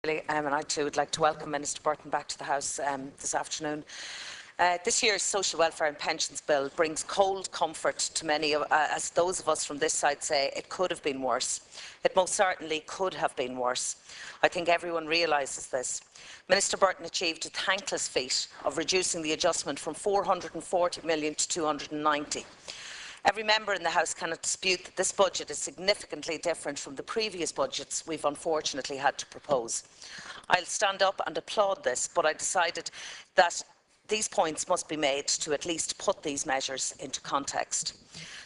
And I too would like to welcome Minister Burton back to the House this afternoon. This year's Social Welfare and Pensions Bill brings cold comfort to many, as those of us from this side say it could have been worse. It most certainly could have been worse. I think everyone realises this. Minister Burton achieved a thankless feat of reducing the adjustment from 440 million to 290. Every member in the House cannot dispute that this budget is significantly different from the previous budgets we've unfortunately had to propose. I'll stand up and applaud this, but I decided that these points must be made to at least put these measures into context.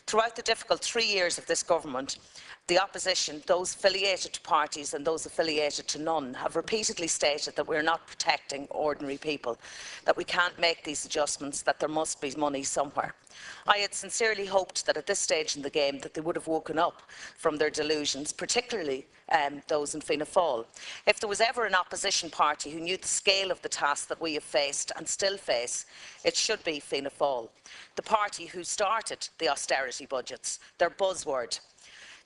Throughout the difficult 3 years of this government, the opposition, those affiliated to parties and those affiliated to none, have repeatedly stated that we're not protecting ordinary people, that we can't make these adjustments, that there must be money somewhere. I had sincerely hoped that at this stage in the game that they would have woken up from their delusions, particularly those in Fianna Fáil. If there was ever an opposition party who knew the scale of the task that we have faced and still face, it should be Fianna Fáil, the party who started the austerity budgets, their buzzword,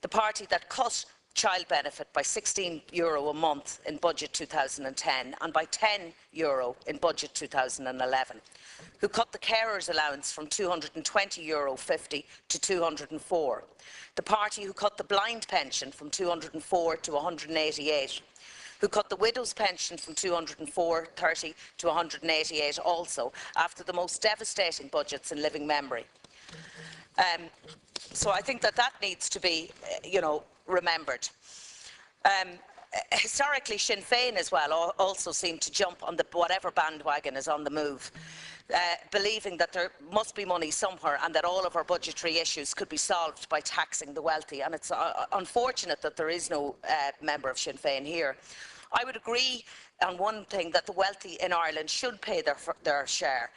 the party that cut child benefit by €16 a month in budget 2010 and by €10 in budget 2011, who cut the carers allowance from €220.50 to 204, the party who cut the blind pension from 204 to 188, who cut the widow's pension from 204.30 to 188 also, after the most devastating budgets in living memory. So I think that needs to be, remembered. Historically, Sinn Féin as well also seemed to jump on whatever bandwagon is on the move, believing that there must be money somewhere and that all of our budgetary issues could be solved by taxing the wealthy. And it's unfortunate that there is no member of Sinn Féin here. I would agree on one thing, that the wealthy in Ireland should pay their share.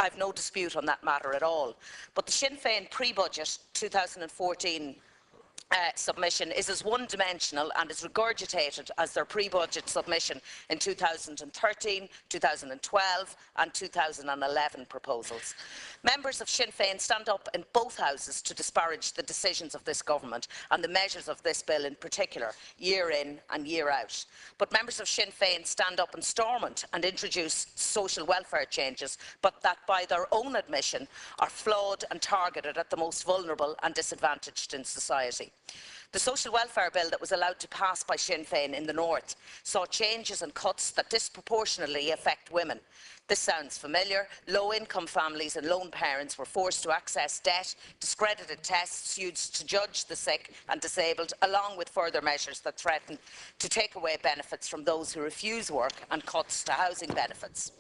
I have no dispute on that matter at all. But the Sinn Féin pre-budget 2014 submission is as one-dimensional and as regurgitated as their pre-budget submission in 2013, 2012 and 2011 proposals. Members of Sinn Féin stand up in both houses to disparage the decisions of this government and the measures of this bill in particular, year in and year out. But members of Sinn Féin stand up and storm it and introduce social welfare changes, but that by their own admission are flawed and targeted at the most vulnerable and disadvantaged in society. The social welfare bill that was allowed to pass by Sinn Féin in the North saw changes and cuts that disproportionately affect women. This sounds familiar. Low-income families and lone parents were forced to access debt, discredited tests used to judge the sick and disabled, along with further measures that threaten to take away benefits from those who refuse work and cuts to housing benefits.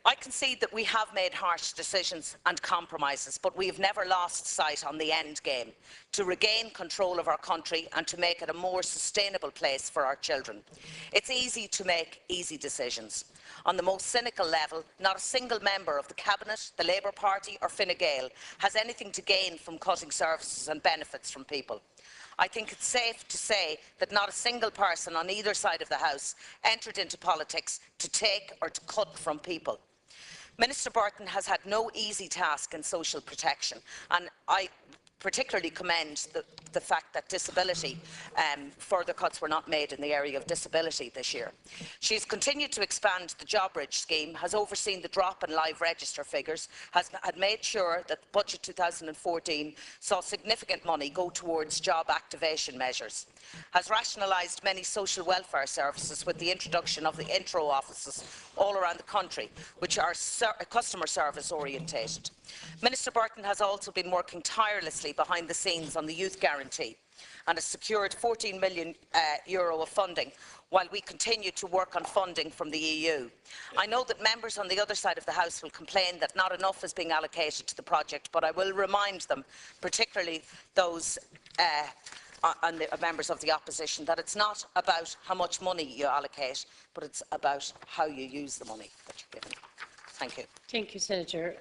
I concede that we have made harsh decisions and compromises, but we have never lost sight on the end game, to regain control of our country and to make it a more sustainable place for our children. It's easy to make easy decisions. On the most cynical level, not a single member of the Cabinet, the Labour Party or Fine Gael has anything to gain from cutting services and benefits from people. I think it's safe to say that not a single person on either side of the House entered into politics to take or to cut from people. Minister Burton has had no easy task in social protection, and I particularly commend the fact that disability, further cuts were not made in the area of disability this year. She has continued to expand the JobBridge scheme, has overseen the drop in live register figures, had made sure that Budget 2014 saw significant money go towards job activation measures, has rationalised many social welfare services with the introduction of the intro offices all around the country, which are customer service orientated. Minister Burton has also been working tirelessly behind the scenes on the Youth Guarantee and has secured €14 million of funding while we continue to work on funding from the EU. I know that members on the other side of the House will complain that not enough is being allocated to the project, but I will remind them, particularly those and the members of the opposition, that it's not about how much money you allocate, but it's about how you use the money that you're given. Thank you. Thank you, Senator.